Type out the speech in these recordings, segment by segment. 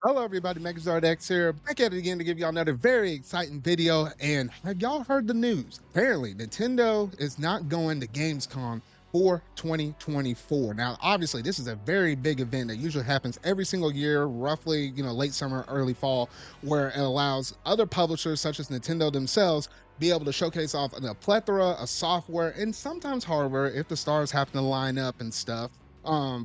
Hello everybody, MegaZardX here, back at it again to give y'all another very exciting video. And have y'all heard the news? Apparently, Nintendo is not going to Gamescom for 2024. Now, obviously, this is a very big event that usually happens every single year, roughly, late summer, early fall, where it allows other publishers such as Nintendo themselves be able to showcase off a plethora of software and sometimes hardware if the stars happen to line up and stuff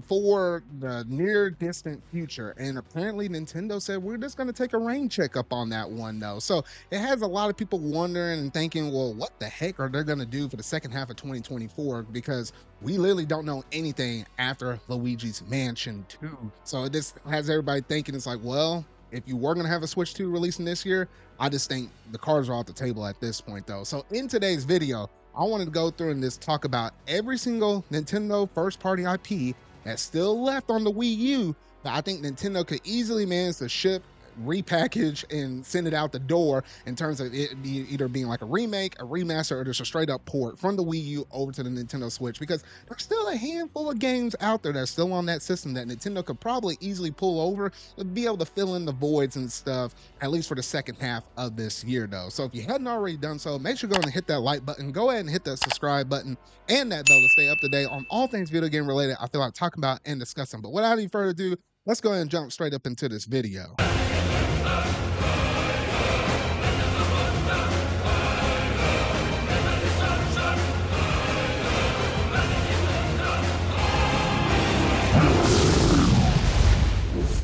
for the near distant future. And apparently Nintendo said we're just going to take a rain check up on that one though. So it has a lot of people wondering and thinking, well, what the heck are they going to do for the second half of 2024, because we literally don't know anything after Luigi's Mansion 2. So it just has everybody thinking, it's like, well, if you were going to have a Switch 2 releasing this year, I just think the cards are off the table at this point though. So in today's video, I wanted to go through and just talk about every single Nintendo first party IP that's still left on the Wii U that I think Nintendo could easily manage to ship, repackage, and send it out the door in terms of it either being like a remake, a remaster, or just a straight up port from the Wii U over to the Nintendo Switch, because there's still a handful of games out there that's still on that system that Nintendo could probably easily pull over to be able to fill in the voids and stuff, at least for the second half of this year though. So if you hadn't already done so, make sure to go and hit that like button, go ahead and hit that subscribe button and that bell to stay up to date on all things video game related I feel like talking about and discussing. But without any further ado, let's go ahead and jump straight up into this video.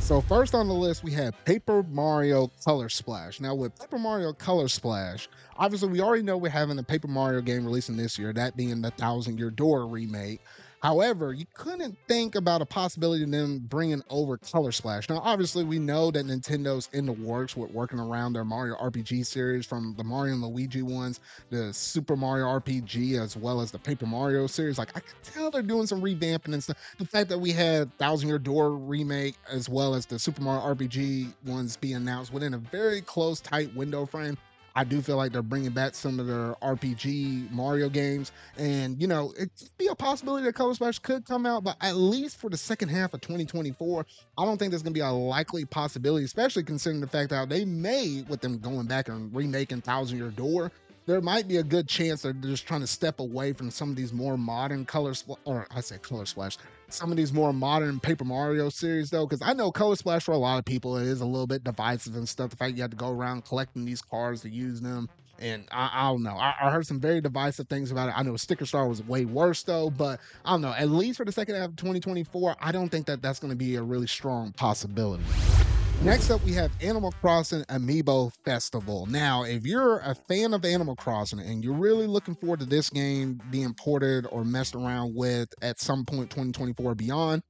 So first on the list, we have Paper Mario Color Splash. Now with Paper Mario Color Splash, obviously we already know we're having a Paper Mario game releasing this year, that being the Thousand Year Door remake. However, you couldn't think about a possibility of them bringing over Color Splash. Now, obviously, we know that Nintendo's in the works with working around their Mario RPG series, from the Mario and Luigi ones, the Super Mario RPG, as well as the Paper Mario series. Like, I could tell they're doing some revamping and stuff. The fact that we had Thousand Year Door remake, as well as the Super Mario RPG ones being announced within a very close, tight window frame, I do feel like they're bringing back some of their RPG Mario games. And, it could be a possibility that Color Splash could come out, but at least for the second half of 2024, I don't think there's going to be a likely possibility, especially considering the fact that they may, with them going back and remaking Thousand Year Door, there might be a good chance they're just trying to step away from some of these more modern or I say Color Splash, some of these more modern Paper Mario series though, because I know Color Splash for a lot of people it is a little bit divisive and stuff. The fact you have to go around collecting these cards to use them, and I don't know. I heard some very divisive things about it. I know Sticker Star was way worse though, but I don't know. At least for the second half of 2024, I don't think that that's going to be a really strong possibility. Next up, we have Animal Crossing Amiibo Festival. Now, if you're a fan of Animal Crossing and you're really looking forward to this game being ported or messed around with at some point 2024 or beyond,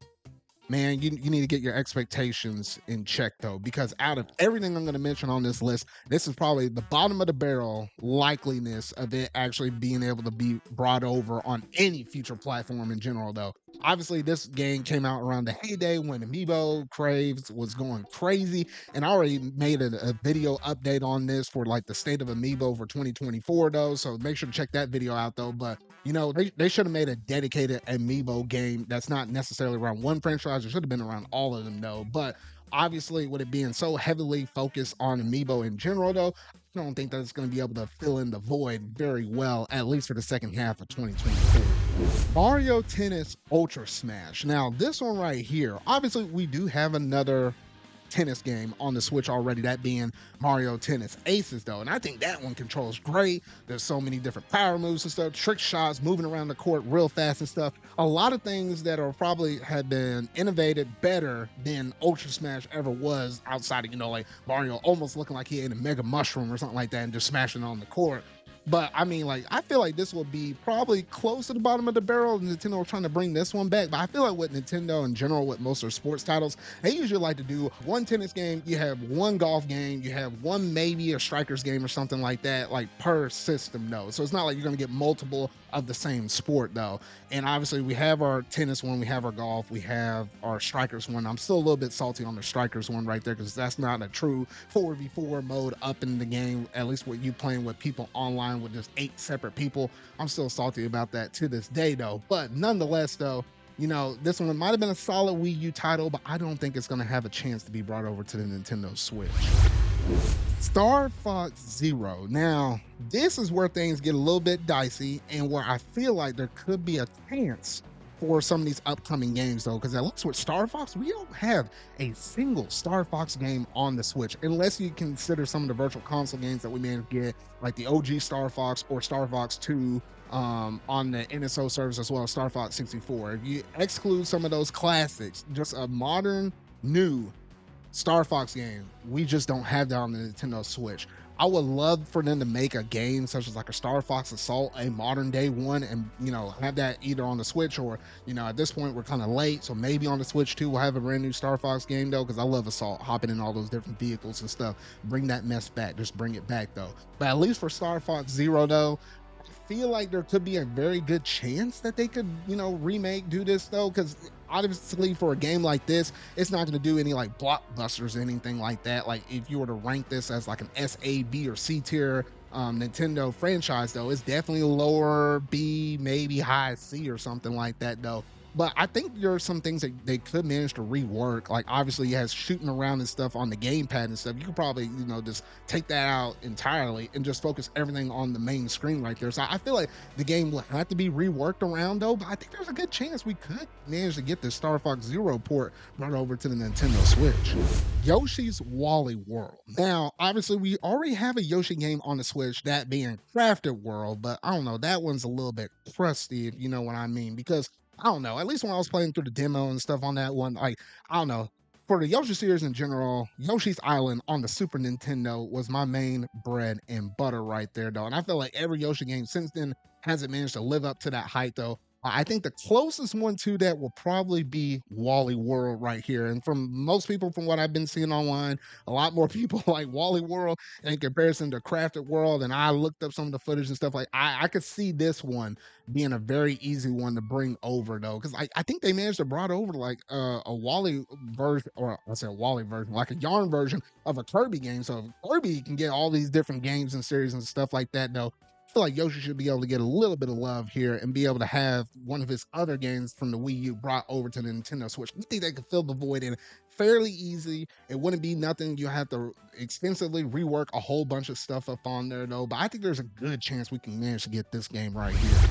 man, you need to get your expectations in check though, because out of everything I'm going to mention on this list, this is probably the bottom of the barrel likeliness of it actually being able to be brought over on any future platform in general though. Obviously, this game came out around the heyday when Amiibo craves was going crazy, and I already made a video update on this for like the state of Amiibo for 2024 though, so make sure to check that video out though. But they should have made a dedicated Amiibo game that's not necessarily around one franchise. It should have been around all of them though. But obviously, with it being so heavily focused on Amiibo in general though, I don't think that it's going to be able to fill in the void very well, at least for the second half of 2024. Mario Tennis Ultra Smash. Now, this one right here, obviously, we do have another tennis game on the Switch already, that being Mario Tennis Aces though, and I think that one controls great. There's so many different power moves and stuff, trick shots, moving around the court real fast and stuff. A lot of things that are probably have been innovated better than Ultra Smash ever was, outside of like Mario almost looking like he ate a mega mushroom or something like that and just smashing on the court. But I mean, like, I feel like this will be probably close to the bottom of the barrel. Nintendo trying to bring this one back. But I feel like with Nintendo in general, with most of their sports titles, they usually like to do one tennis game, you have one golf game, you have one maybe a strikers game or something like that, like per system though. So it's not like you're going to get multiple of the same sport though. And obviously we have our tennis one, we have our golf, we have our strikers one. I'm still a little bit salty on the strikers one right there, because that's not a true 4v4 mode up in the game, at least with you playing with people online with just 8 separate people. I'm still salty about that to this day though. But nonetheless though, This one might have been a solid Wii U title, but I don't think it's going to have a chance to be brought over to the Nintendo Switch. Star Fox Zero. Now, this is where things get a little bit dicey and where I feel like there could be a chance for some of these upcoming games, though, because it looks with Star Fox, we don't have a single Star Fox game on the Switch, unless you consider some of the virtual console games that we may get, like the OG Star Fox or Star Fox 2 on the NSO service, as well as Star Fox 64. If you exclude some of those classics, just a modern, new Star Fox game, we just don't have that on the Nintendo Switch. I would love for them to make a game such as like a Star Fox Assault, a modern day one, and have that either on the Switch or at this point we're kind of late, so maybe on the Switch too we'll have a brand new Star Fox game though, because I love Assault, hopping in all those different vehicles and stuff. Bring that mess back, just bring it back though. But at least for Star Fox Zero though, I feel like there could be a very good chance that they could do this though, because obviously for a game like this, it's not going to do any like blockbusters or anything like that. Like if you were to rank this as like an S, A, B, or C tier Nintendo franchise though, it's definitely lower B, maybe high C or something like that though. But I think there are some things that they could manage to rework. Like obviously it has shooting around and stuff on the gamepad and stuff. You could probably, just take that out entirely and just focus everything on the main screen right there. So I feel like the game will have to be reworked around though, but I think there's a good chance we could manage to get this Star Fox Zero port brought over to the Nintendo Switch. Yoshi's WallE World. Now, obviously we already have a Yoshi game on the Switch, that being Crafted World, but I don't know, that one's a little bit crusty, if you know what I mean, because I don't know. At least when I was playing through the demo and stuff on that one, I don't know. For the Yoshi series in general, Yoshi's Island on the Super Nintendo was my main bread and butter right there, though. And I feel like every Yoshi game since then hasn't managed to live up to that height, though. I think the closest one to that will probably be WallE World right here. And from most people, from what I've been seeing online, a lot more people like WallE World in comparison to Crafted World. And I looked up some of the footage and stuff. Like I could see this one being a very easy one to bring over though, because I think they managed to brought over like a WallE version, or I say a WallE version, like a Yarn version of a Kirby game. So Kirby can get all these different games and series and stuff like that though. I feel like Yoshi should be able to get a little bit of love here and be able to have one of his other games from the Wii U brought over to the Nintendo Switch. I think they could fill the void in fairly easy. It wouldn't be nothing you have to extensively rework a whole bunch of stuff up on there though, but I think there's a good chance we can manage to get this game right here.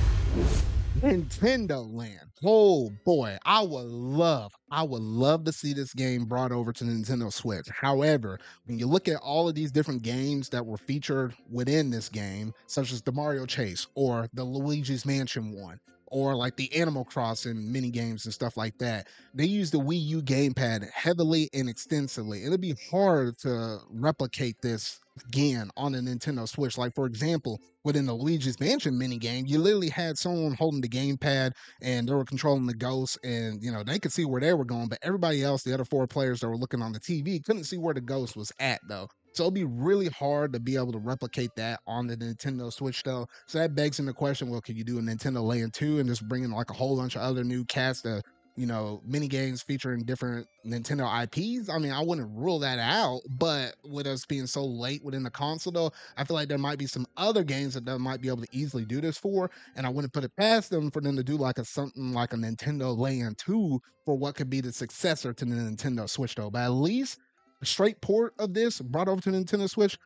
Nintendo Land. Oh boy, I would love to see this game brought over to the Nintendo Switch. However, when you look at all of these different games that were featured within this game, such as the Mario Chase or the Luigi's Mansion one, or like the Animal Crossing mini games and stuff like that, they use the Wii U gamepad heavily and extensively. It'd be hard to replicate this again on the Nintendo Switch. Like for example, within the Luigi's Mansion mini game, you literally had someone holding the gamepad and they were controlling the ghosts, and they could see where they were going, but everybody else, the other four players that were looking on the TV, couldn't see where the ghost was at though. So it'll be really hard to be able to replicate that on the Nintendo Switch though. So that begs into the question, well, could you do a Nintendo Land 2 and just bring in like a whole bunch of other new cast of mini games featuring different Nintendo IPs? I mean, I wouldn't rule that out, but with us being so late within the console though, I feel like there might be some other games that they might be able to easily do this for, and I wouldn't put it past them for them to do like something like a Nintendo Land 2 for what could be the successor to the Nintendo Switch though. But at least a straight port of this brought over to the Nintendo Switch,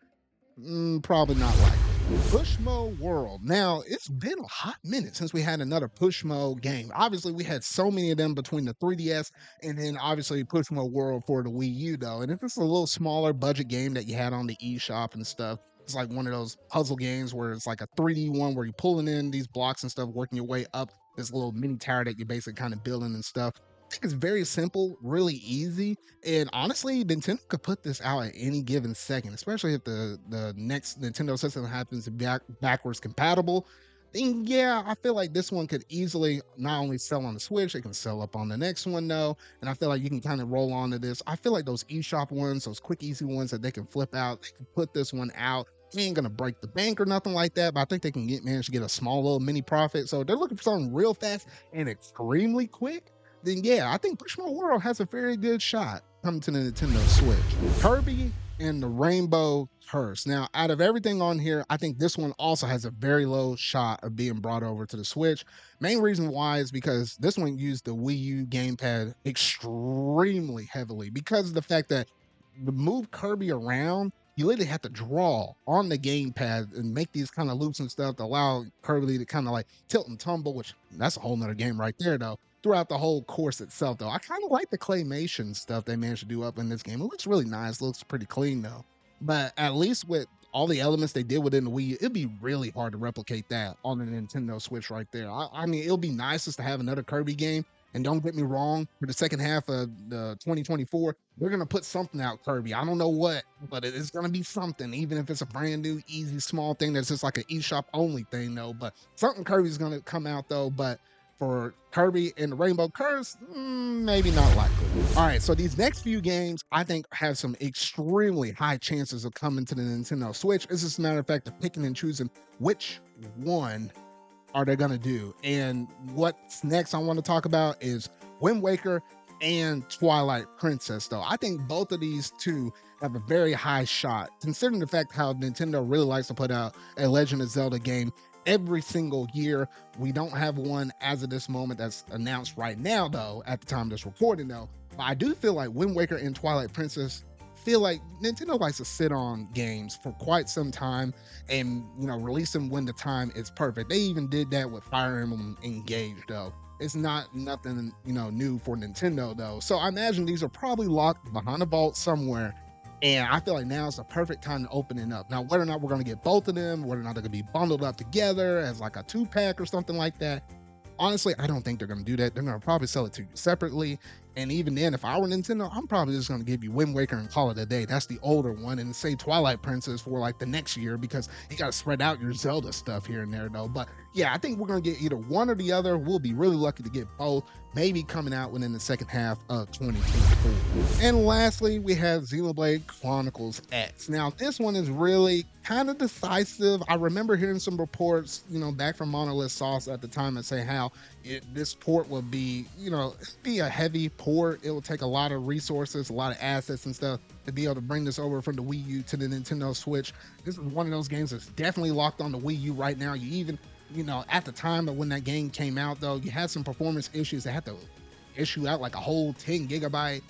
probably not likely. Pushmo World. Now, it's been a hot minute since we had another Pushmo game. Obviously, we had so many of them between the 3DS and then obviously Pushmo World for the Wii U, though. And it's just a little smaller budget game that you had on the eShop and stuff. It's like one of those puzzle games where it's like a 3D one where you're pulling in these blocks and stuff, working your way up this little mini tower that you're basically kind of building and stuff. I think it's very simple, really easy, and honestly, Nintendo could put this out at any given second, especially if the next Nintendo system happens to be backwards compatible. Then yeah, I feel like this one could easily not only sell on the Switch, it can sell up on the next one though, and I feel like you can kind of roll on to this. I feel like those eShop ones, those quick easy ones that they can flip out, they can put this one out. They ain't gonna break the bank or nothing like that, but I think they can manage to get a small little mini profit. So if they're looking for something real fast and extremely quick, then yeah, I think Pushmo World has a very good shot coming to the Nintendo Switch. Kirby and the Rainbow Curse. Now, out of everything on here, I think this one also has a very low shot of being brought over to the Switch. Main reason why is because this one used the Wii U gamepad extremely heavily because of the fact that to move Kirby around, you literally have to draw on the gamepad and make these kind of loops and stuff to allow Kirby to kind of like tilt and tumble, which that's a whole nother game right there, though. Throughout the whole course itself, though, I kind of like the claymation stuff they managed to do up in this game. It looks really nice, looks pretty clean, though. But at least with all the elements they did within the Wii U, it'd be really hard to replicate that on the Nintendo Switch right there. I mean, it'll be nice just to have another Kirby game. And don't get me wrong, for the second half of the 2024, they're gonna put something out, Kirby. I don't know what, but it's gonna be something, even if it's a brand new, easy, small thing that's just like an eShop only thing, though. But something Kirby's gonna come out though. But for Kirby and the Rainbow Curse, maybe not likely. All right, so these next few games I think have some extremely high chances of coming to the Nintendo Switch. It's just a matter of fact of picking and choosing which one are they gonna do. And what's next I want to talk about is Wind Waker and Twilight Princess, though. I think both of these two have a very high shot, considering the fact how Nintendo really likes to put out a Legend of Zelda game every single year. We don't have one as of this moment that's announced right now, though, at the time of this recording, though. But I do feel like Wind Waker and Twilight Princess feel like Nintendo likes to sit on games for quite some time and, you know, release them when the time is perfect. They even did that with Fire Emblem Engage, though. It's not nothing, you know, new for Nintendo, though. So I imagine these are probably locked behind a vault somewhere. And I feel like now is the perfect time to open it up. Now, whether or not we're going to get both of them, whether or not they're going to be bundled up together as like a 2-pack or something like that, honestly, I don't think they're going to do that. They're going to probably sell it to you separately. And even then, if I were Nintendo, I'm probably just going to give you Wind Waker and call it a day. That's the older one. And say Twilight Princess for like the next year, because you got to spread out your Zelda stuff here and there, though. But yeah, I think we're going to get either one or the other. We'll be really lucky to get both, maybe coming out within the second half of 2024. And lastly, we have Xenoblade Chronicles X. Now, this one is really kind of decisive. I remember hearing some reports, you know, back from Monolith Sauce at the time that say how this port will be, you know, be a heavy port. It will take a lot of resources, a lot of assets and stuff to be able to bring this over from the Wii U to the Nintendo Switch. This is one of those games that's definitely locked on the Wii U right now. You even, you know, at the time of when that game came out, though, you had some performance issues. They had to issue out like a whole 10 gigabyte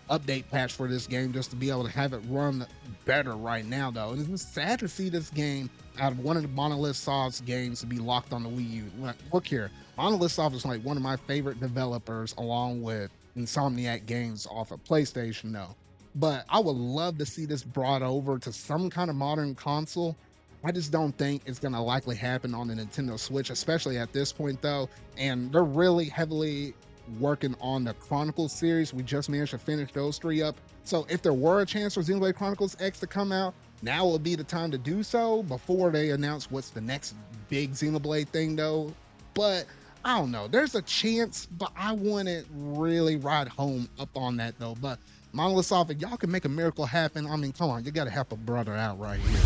update patch for this game just to be able to have it run better right now, though. And it's sad to see this game out of one of the Monolith Soft's games to be locked on the Wii U. Look here, Monolith Soft is like one of my favorite developers, along with Insomniac Games off of PlayStation, though. But I would love to see this brought over to some kind of modern console. I just don't think it's going to likely happen on the Nintendo Switch, especially at this point, though. And they're really heavily working on the Chronicles series. We just managed to finish those 3 up. So if there were a chance for Xenoblade Chronicles X to come out, now would be the time to do so before they announce what's the next big Xenoblade thing, though. But I don't know. There's a chance, but I wouldn't really ride home up on that, though. But Monolith Soft, if y'all can make a miracle happen, I mean, come on, you got to help a brother out right here.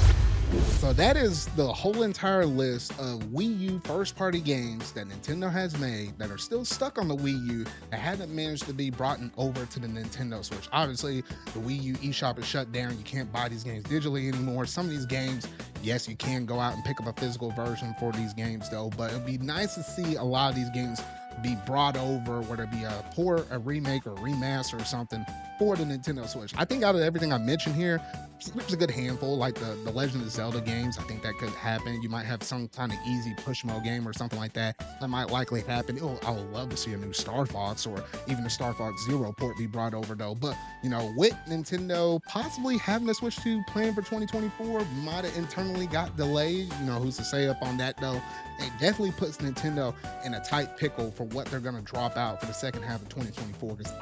So that is the whole entire list of Wii U first-party games that Nintendo has made that are still stuck on the Wii U that haven't managed to be brought over to the Nintendo Switch. Obviously, the Wii U eShop is shut down. You can't buy these games digitally anymore. Some of these games, yes, you can go out and pick up a physical version for these games, though, but it'd be nice to see a lot of these games be brought over, whether it be a port, a remake, or remaster or something for the Nintendo Switch. I think out of everything I mentioned here, there's a good handful, like the Legend of Zelda games. I think that could happen. You might have some kind of easy Pushmo game or something like that. That might likely happen. I would love to see a new Star Fox or even a Star Fox Zero port be brought over, though. But, you know, with Nintendo possibly having a Switch 2 planned for 2024, might have internally got delayed. You know, who's to say up on that, though? It definitely puts Nintendo in a tight pickle for what they're going to drop out for the second half of 2024. Because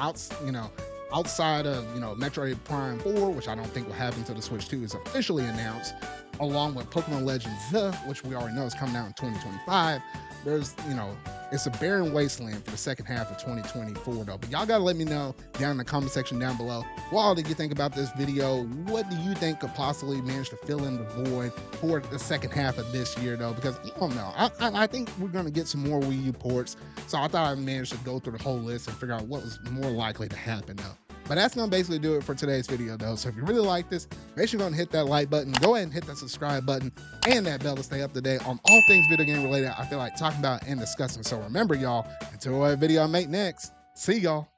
outside of, you know, Metroid Prime 4, which I don't think will happen until the Switch 2 is officially announced, along with Pokemon Legends Z, which we already know is coming out in 2025, there's, you know, it's a barren wasteland for the second half of 2024, though. But y'all gotta let me know down in the comment section down below, what all did you think about this video? What do you think could possibly manage to fill in the void for the second half of this year, though? Because I don't know, I think we're gonna get some more Wii U ports, so I thought I managed to go through the whole list and figure out what was more likely to happen, though. But that's gonna basically do it for today's video though. So if you really like this, make sure you're gonna hit that like button, go ahead and hit that subscribe button and that bell to stay up to date on all things video game related I feel like talking about and discussing. So remember y'all, until what video I make next, see y'all.